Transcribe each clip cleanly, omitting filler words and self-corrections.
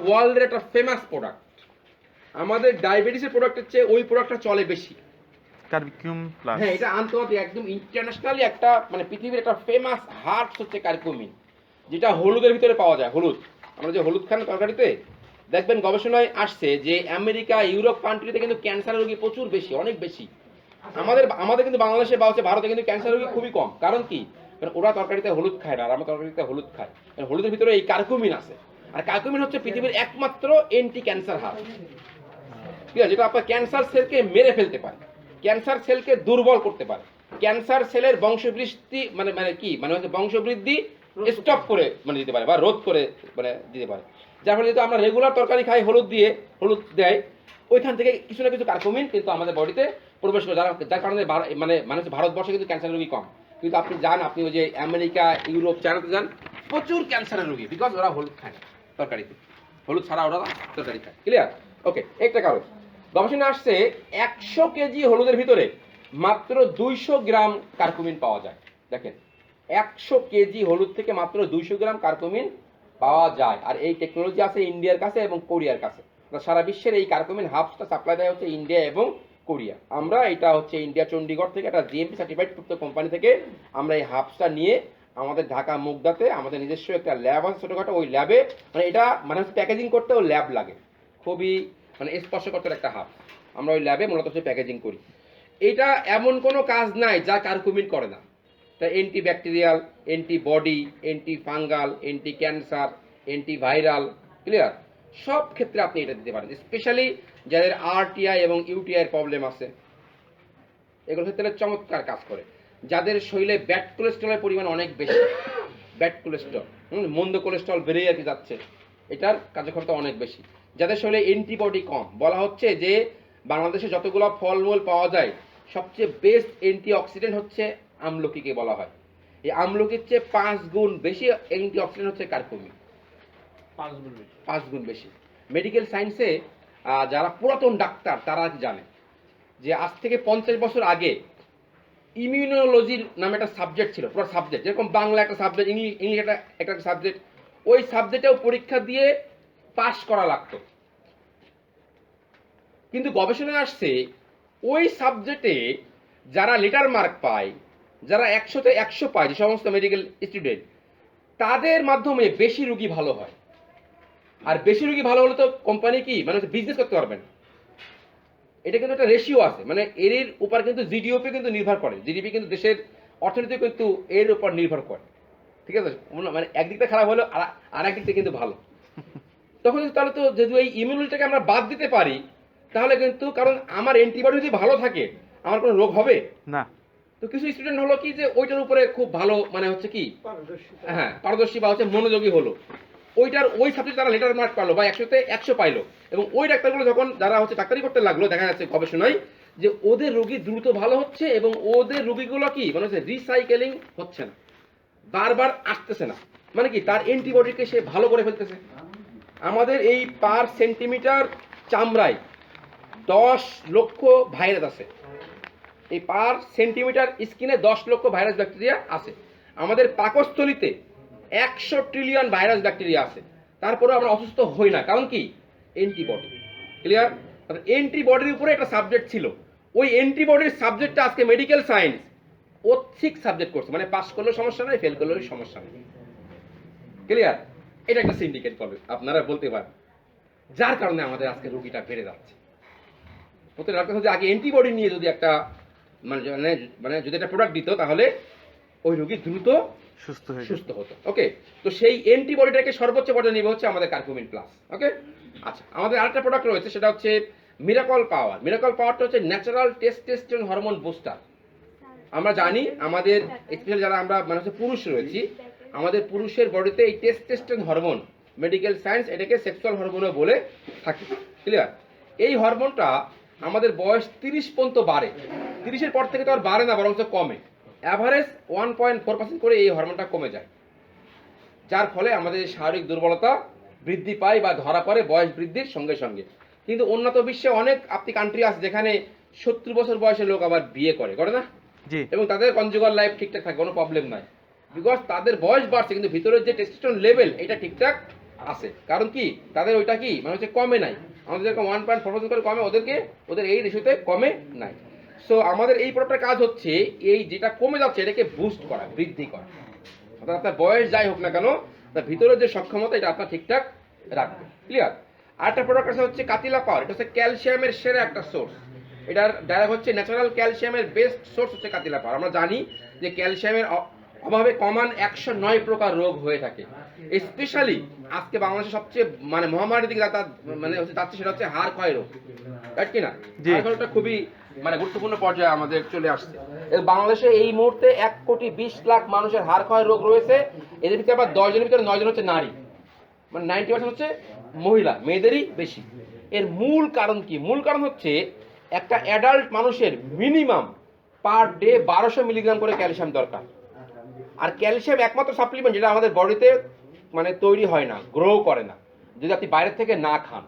ওয়ার্ল্ডের একটা famous product. আমাদের ডায়াবেটিসের প্রোডাক্টের চেয়ে ওই প্রোডাক্টটা চলে বেশি। কার্বিকিউম প্লাস। হ্যাঁ, এটা আন্তর্জাতিক একদম ইন্টারন্যাশনালি একটা মানে পৃথিবীর একটা ফেমাস হার্বস হচ্ছে কার্কুমিন, যেটা হলুদের ভিতরে পাওয়া যায়। হলুদ, আমরা যে হলুদ খান তরকারিতে, দেখবেন গবেষণায় আসছে যে আমেরিকা ইউরোপ কান্ট্রিতে কিন্তু ক্যান্সার রোগী প্রচুর বেশি, অনেক বেশি। আমাদের আমাদের কিন্তু বাংলাদেশে বা হচ্ছে ভারতে কিন্তু ক্যান্সার রোগী খুবই কম। কারণ কি? কারণ ওরা তরকারিতে হলুদ খায় না, আর আমরা তরকারিতে হলুদ খাই। কারণ হলুদের ভিতরে এই কার্কুমিন আছে। আর কার্কুমিন হচ্ছে পৃথিবীর একমাত্র অ্যান্টি ক্যান্সার হার্ব, ঠিক আছে, যেটা আপনার ক্যান্সার সেলকে মেরে ফেলতে পারে, ক্যান্সার সেলকে দুর্বল করতে পারে, ক্যান্সার সেলের বংশবৃদ্ধি মানে মানে কি মানে হচ্ছে বংশবৃদ্ধি স্টপ করে মানে দিতে পারে বা রোধ করে মানে দিতে পারে। যার ফলে যেহেতু আমরা রেগুলার তরকারি খাই হলুদ দিয়ে, হলুদ দেয়, ওইখান থেকে কিছু না কিছু কার্কুমিন কিন্তু আমাদের বডিতে প্রবেশ করে, যার কারণে মানে মানে ভারতবর্ষে কিন্তু ক্যান্সার রোগী কম। কিন্তু আপনি যান, আপনি ওই যে আমেরিকা ইউরোপ চায়নাতে যান, প্রচুর ক্যান্সারের রোগী, বিকজ ওরা হলুদ খায় না তরকারিতে, হলুদ ছাড়া ওরা তরকারি খায়। ক্লিয়ার? ওকে, একটা কারণ গবেষণা আসছে 100 কেজি হলুদের ভিতরে মাত্র 200 গ্রাম কার্কুমিন পাওয়া যায়। দেখেন, 100 কেজি হলুদ থেকে মাত্র 200 গ্রাম কার্কুমিন পাওয়া যায়। আর এই টেকনোলজি আছে ইন্ডিয়ার কাছে এবং কোরিয়ার কাছে। সারা বিশ্বের এই কার্কুমিন হাবসটা সাপ্লাই দেয় হচ্ছে ইন্ডিয়া এবং কোরিয়া। আমরা এটা হচ্ছে ইন্ডিয়া চণ্ডীগড় থেকে একটা জিএমপি সার্টিফাইড কোম্পানি থেকে আমরা এই হাবসটা নিয়ে আমাদের ঢাকা মুগদাতে আমাদের নিজস্ব একটা ল্যাব আছে ছোটখাটো, ওই ল্যাবে মানে এটা মানে প্যাকেজিং করতেও ল্যাব লাগে, খুবই মানে স্পর্শকর্তার একটা হাব। আমরা ওই ল্যাবে মূলত হচ্ছে প্যাকেজিং করি। এটা এমন কোনো কাজ নাই যা কার্কুমিন করে না। তা anti bacterial, antibody, anti fungal, anti cancer, antiviral, clear, সব ক্ষেত্রে আপনি এটা দিতে পারেন। স্পেশালি যাদের আরটিআই এবং ইউটিআইয়ের প্রবলেম আছে, এগুলোর ক্ষেত্রে চমৎকার কাজ করে। যাদের শরীরে ব্যাড কোলেস্ট্রলের পরিমাণ অনেক বেশি, ব্যাড কোলেস্ট্রল, মন্দ কোলেস্ট্রল বেড়ে আর কি যাচ্ছে, এটার কার্যক্ষমতা অনেক বেশি। যাদের শরীরে অ্যান্টিবডি কম, বলা হচ্ছে যে বাংলাদেশে যতগুলো ফলমূল পাওয়া যায় সবচেয়ে বেস্ট অ্যান্টিঅক্সিডেন্ট হচ্ছে আমলকিকে বলা হয়। এই আমলকির চেয়ে 5 গুণ বেশি অ্যান্টিঅক্সিডেন্ট হচ্ছে কার্কুমিন, 5 গুণ বেশি। মেডিকেল সায়েন্সে যারা পুরাতন ডাক্তার তারা জানে যে আজ থেকে 50 বছর আগে ইমিউনোলজির নামে একটা সাবজেক্ট ছিল, পুরো সাবজেক্ট, যেরকম বাংলা একটা সাবজেক্ট, ইংলিশ একটা সাবজেক্ট, ওই সাবজেক্টেও পরীক্ষা দিয়ে পাশ করা লাগতো। কিন্তু গবেষণায় আসছে ওই সাবজেক্টে যারা লেটার মার্ক পায়, যারা 100-তে 100 পায়, যে সমস্ত মেডিকেল স্টুডেন্ট, তাদের মাধ্যমে বেশি রুগী ভালো হয়। আর বেশি রুগী ভালো হলে তো কোম্পানি কি মানে বিজনেস করতে পারবেন। এটা কিন্তু একটা রেশিও আছে, মানে এর উপর কিন্তু জিডিপি কিন্তু নির্ভর করে, জিডিপি কিন্তু দেশের অর্থনীতি কিন্তু এর উপর নির্ভর করে, ঠিক আছে, মানে একদিকটা খারাপ হলেও আর একদিক থেকে কিন্তু ভালো। তখন তাহলে তো যেহেতু এই ইমিউনিটিটাকে আমরা বাদ দিতে পারি, তাহলে কিন্তু কারণ আমার অ্যান্টিবডি যদি ভালো থাকে আমার কোনো রোগ হবে না। তো কিছু স্টুডেন্ট হলো কি যে ওইটার উপরে খুব ভালো মানে হচ্ছে কি হ্যাঁ পারদর্শী বা হচ্ছে মনোযোগী হলো, ওই সাবজেক্ট তারা লেটার মার্ক পালো বা 100-তে 100 পাইলো, এবং ওই ডাক্তারগুলো যখন যারা হচ্ছে ডাক্তারি করতে লাগলো, দেখা যাচ্ছে গবেষণায় যে ওদের রোগী দ্রুত ভালো হচ্ছে এবং ওদের রোগীগুলো কি মানে হচ্ছে রিসাইকেলিং হচ্ছে না, বারবার আসতেছে না, মানে কি তার অ্যান্টিবডিকে সে ভালো করে ফেলতেছে। আমাদের এই পার সেন্টিমিটার চামড়ায় 10 লক্ষ ভাইরাস আছে, এই পার সেন্টিমিটার স্কিনে 10 লক্ষ ভাইরাস ব্যাকটেরিয়া আছে। আমাদের পাকস্থলিতে 100 ট্রিলিয়ন ভাইরাস ব্যাকটেরিয়া আছে, তারপরে আমরা অসুস্থ হই না। কারণ কি? অ্যান্টিবডি। ক্লিয়ার? অ্যান্টিবডির উপরে একটা সাবজেক্ট ছিল, ওই অ্যান্টিবডির সাবজেক্টটা আজকে মেডিকেল সায়েন্স ঐচ্ছিক সাবজেক্ট করছে, মানে পাস করলেও সমস্যা নেই, ফেল করলেও সমস্যা নেই। ক্লিয়ার? এটা একটা সিন্ডিকেট করবে আপনারা বলতে পারেন, যার কারণে আমাদের আজকে রোগীটা বেড়ে যাচ্ছে। প্রত্যেক ডাক্তার যদি আগে অ্যান্টিবডি নিয়ে যদি একটা মানে মানে যদি একটা প্রোডাক্ট দিত, তাহলে ওই রোগী দ্রুত সুস্থ হতো। ওকে, তো সেই অ্যান্টিবডিটাকে সর্বোচ্চ পর্যায়ে নিবে হচ্ছে আমাদের কার্কুমিন প্লাস। ওকে, আচ্ছা, আমাদের আরেকটা প্রোডাক্ট রয়েছে, সেটা হচ্ছে মিরাকল পাওয়ার। মিরাকল পাওয়ারটা হচ্ছে ন্যাচারাল টেস্টোস্টেরন হরমোন বুস্টার। আমরা জানি আমাদের স্পেশালি যারা আমরা মানে হচ্ছে পুরুষ রয়েছি, আমাদের পুরুষের বডিতে এই টেস্টোস্টেরন হরমোন, মেডিকেল সায়েন্স এটাকে সেক্সুয়াল হরমোনও বলে থাকে। ক্লিয়ার? এই হরমোনটা আমাদের বয়স 30 পর্যন্ত বাড়ে, 30-এর পর থেকে তো আর বাড়ে না, বরং কমে। অ্যাভারেজ 1.4% করে এই হরমোনটা কমে যায়, যার ফলে আমাদের শারীরিক দুর্বলতা বৃদ্ধি পায় বা ধরা পড়ে বয়স বৃদ্ধির সঙ্গে সঙ্গে। কিন্তু উন্নত বিশ্বে অনেক আপনি কান্ট্রি আছে যেখানে 70 বছর বয়সের লোক আবার বিয়ে করে না, এবং তাদের কনজুগাল লাইফ ঠিকঠাক থাকে, কোনো প্রবলেম নাই, বিকজ তাদের বয়স বাড়ছে কিন্তু ভিতরের যে টেস্টোস্টেরন লেভেল এটা ঠিকঠাক আছে। কারণ কি তাদের ওইটা কি মানে হচ্ছে কমে নাই, আমাদের যেরকম 1.4% করে কমে, ওদের এই রেশিওতে কমে নাই। সো আমাদের এই প্রোডাক্টের কাজ হচ্ছে এই যেটা কমে যাচ্ছে এটাকে বুস্ট করা, বৃদ্ধি করা। অর্থাৎ আপনার বয়স যাই হোক না কেন, তার ভিতরে যে সক্ষমতা এটা আপনার ঠিকঠাক রাখবে। ক্লিয়ার? আরেকটা প্রোডাক্ট আছে হচ্ছে কাতিলা পাওয়ার, এটা হচ্ছে ক্যালসিয়ামের সেরা একটা সোর্স। এটার ডাইরেক্ট হচ্ছে ন্যাচারাল ক্যালসিয়ামের বেস্ট সোর্স হচ্ছে কাতিলা পাওয়ার। আমরা জানি যে ক্যালসিয়ামের অভাবে কমন 109 প্রকার রোগ হয়ে থাকে। স্পেশালি আজকে বাংলাদেশে সবচেয়ে মানে মহামারীর দিকে মানে হচ্ছে যাচ্ছে, সেটা হচ্ছে হাড় ক্ষয় রোগ, রাইট কিনা? জি। হাড় ক্ষয়টা খুবই মানে গুরুত্বপূর্ণ পর্যায়ে আমাদের চলে আসছে। এবং বাংলাদেশে এই মুহূর্তে 1,20,00,000 মানুষের হাড় ক্ষয় রোগ রয়েছে। এদের ভিতরে আবার 10 জনের ভিতরে 9 জন হচ্ছে নারী, মানে 90% হচ্ছে মহিলা, মেয়েদেরই বেশি। এর মূল কারণ কি? মূল কারণ হচ্ছে একটা অ্যাডাল্ট মানুষের মিনিমাম পার ডে 1200 মিলিগ্রাম করে ক্যালসিয়াম দরকার। আর ক্যালসিয়াম একমাত্র সাপ্লিমেন্ট যেটা আমাদের বডিতে মানে তৈরি হয় না, গ্রো করে না, যদি আপনি বাইরের থেকে না খান।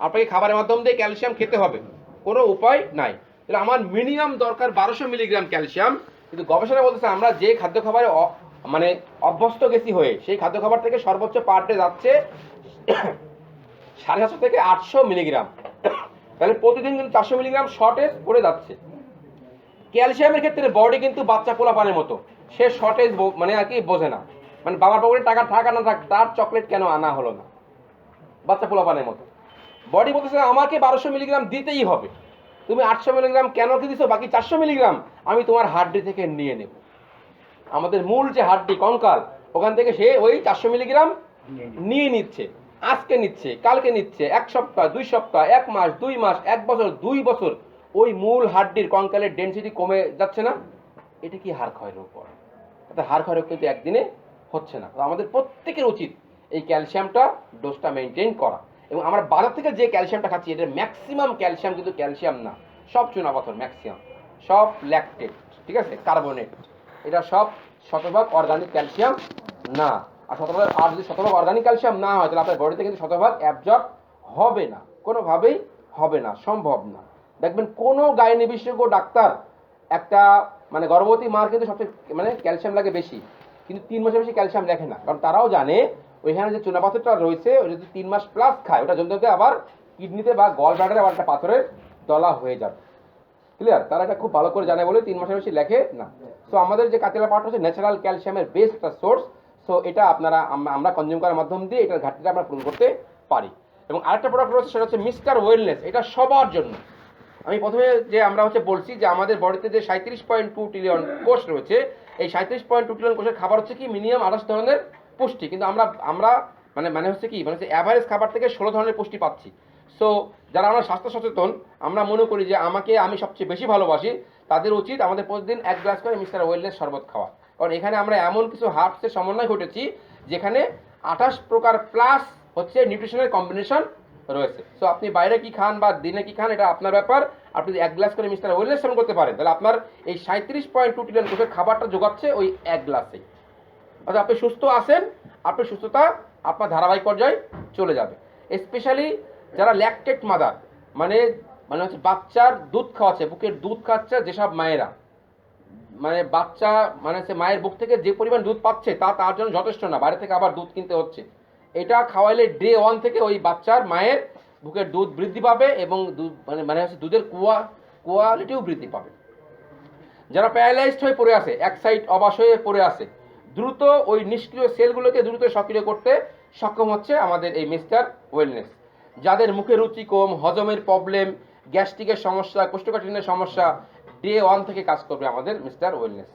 আপনাকে খাবারের মাধ্যম দিয়ে ক্যালসিয়াম খেতে হবে, কোনো উপায় নাই। তাহলে আমার মিনিমাম দরকার 1200 মিলিগ্রাম ক্যালসিয়াম। কিন্তু গবেষণা বলতেছে আমরা যে খাদ্য খাবারে মানে অভ্যস্ত গেছি হয়ে, সেই খাদ্য খাবার থেকে সর্বোচ্চ পার ডে যাচ্ছে 750 থেকে 800 মিলিগ্রাম। তাহলে প্রতিদিন কিন্তু 400 মিলিগ্রাম শর্টেজ করে যাচ্ছে। ক্যালসিয়ামের ক্ষেত্রে বডি কিন্তু বাচ্চা পোলাপানের মতো, সে শর্টেজ মানে আর কি বোঝে না। মানে বাবার পকেটে টাকা থাক আর না থাক, তার চকলেট কেন আনা হলো না, বাচ্চা পোলাপানের মতো। বডি বলতেছে আমাকে 1200 মিলিগ্রাম দিতেই হবে, তুমি 800 মিলিগ্রাম কেন কি দিছো, বাকি 400 মিলিগ্রাম আমি তোমার হাড্ডি থেকে নিয়ে নেব। আমাদের মূল যে হাড্ডি কঙ্কাল, ওখান থেকে সে ওই 400 মিলিগ্রাম নিয়ে নিচ্ছে। আজকে নিচ্ছে, কালকে নিচ্ছে, 1 সপ্তাহ, 2 সপ্তাহ, 1 মাস, 2 মাস, 1 বছর, 2 বছর, ওই মূল হাড্ডির কঙ্কালের ডেনসিটি কমে যাচ্ছে না। এটা কি হাড় ক্ষয়ের উপর? হাড় ক্ষয় রোগ কিন্তু একদিনে হচ্ছে না। তো আমাদের প্রত্যেকের উচিত এই ক্যালসিয়ামটা ডোজটা মেনটেন করা। এবং আমরা বাজার থেকে যে ক্যালসিয়ামটা খাচ্ছি এটার ম্যাক্সিমাম ক্যালসিয়াম কিন্তু ক্যালসিয়াম না, সব চুনাপাথর ম্যাক্সিমাম, সব ল্যাকটেট, ঠিক আছে, কার্বনেট। এটা সব শতভাগ অর্গানিক ক্যালসিয়াম না। আর যদি শতভাগ অর্গানিক ক্যালসিয়াম না হয় তাহলে আপনার বডিতে কিন্তু শতভাগ অ্যাবজর্ব হবে না, কোনোভাবেই হবে না, সম্ভব না। দেখবেন কোনো গাইনি বিশেষজ্ঞ ডাক্তার একটা মানে গর্ভবতী মার কিন্তু সবচেয়ে মানে ক্যালসিয়াম লাগে বেশি, কিন্তু 3 মাসের বেশি ক্যালসিয়াম দেখে না। কারণ তারাও জানে ওইখানে যে চুনাপাথরটা রয়েছে ওই যদি 3 মাস প্লাস খায়, ওটা জমতে আবার কিডনিতে বা গল ব্লাডারে আবার একটা পাথরের দলা হয়ে যাবে। ক্লিয়ার? তারা এটা খুব ভালো করে জানে বলে 3 মাসের বেশি লেখে না। সো আমাদের যে কাতিলা পাউডার হচ্ছে ন্যাচারাল ক্যালসিয়ামের বেস্ট একটা সোর্স। সো এটা আপনারা আমরা কনজিউম করার মাধ্যম দিয়ে এটার ঘাটতিটা আমরা পূরণ করতে পারি। এবং আরেকটা প্রোডাক্ট রয়েছে সেটা হচ্ছে মিস্টার ওয়েলনেস। এটা সবার জন্য। আমি প্রথমে যে আমরা হচ্ছে বলছি যে আমাদের বডিতে যে 37.2 ট্রিলিয়ন কোষ রয়েছে, এই 37.2 ট্রিলিয়ন কোষের খাবার হচ্ছে কি মিনিমাম 28 ধরনের পুষ্টি, কিন্তু আমরা মানে হচ্ছে কি মানে হচ্ছে অ্যাভারেজ খাবার থেকে 16 ধরনের পুষ্টি পাচ্ছি। সো যারা আমরা স্বাস্থ্য সচেতন, আমরা মনে করি যে আমি সবচেয়ে বেশি ভালোবাসি, তাদের উচিত আমাদের প্রতিদিন 1 গ্লাস করে মিস্টার ওয়েলনেস শরবত খাওয়া। কারণ এখানে আমরা এমন কিছু হার্বসের সমন্বয় ঘটেছি যেখানে 28 প্রকার প্লাস হচ্ছে নিউট্রিশনের কম্বিনেশন রয়েছে। সো আপনি বাইরে কি খান বা দিনে কি খান এটা আপনার ব্যাপার। আপনি যদি 1 গ্লাস করে মিস্টার ওয়েলনেস সেবন করতে পারেন তাহলে আপনার এই 37.2 ট্রিলিয়ন কোষের খাবারটা যোগাচ্ছে ওই 1 গ্লাসেই। অর্থাৎ আপনি সুস্থ আছেন, আপনার সুস্থতা আপনার ধারাবাহিক পর্যায়ে চলে যাবে। স্পেশালি যারা ল্যাকটেট মাদার, মানে হচ্ছে বাচ্চার দুধ খাওয়াচ্ছে, বুকের দুধ খাচ্ছে যেসব মায়েরা, মানে বাচ্চা মানে হচ্ছে মায়ের বুক থেকে যে পরিমাণ দুধ পাচ্ছে তার জন্য যথেষ্ট না, বাইরে থেকে আবার দুধ কিনতে হচ্ছে। এটা খাওয়াইলে ডে 1 থেকে ওই বাচ্চার মায়ের বুকের দুধ বৃদ্ধি পাবে এবং মানে হচ্ছে দুধের কোয়ালিটিও বৃদ্ধি পাবে। যারা প্যারালাইজড হয়ে পড়ে আছে, এক সাইড অবাস হয়ে পড়ে আছে, দ্রুত ওই নিষ্ক্রিয় সেলগুলোকে দ্রুত সক্রিয় করতে সক্ষম হচ্ছে আমাদের এই মিস্টার ওয়েলনেস। যাদের মুখে রুচি কম, হজমের প্রবলেম, গ্যাস্ট্রিকের সমস্যা, কোষ্ঠকাঠিন্যের সমস্যা, ডে 1 থেকে কাজ করবে আমাদের মিস্টার ওয়েলনেস।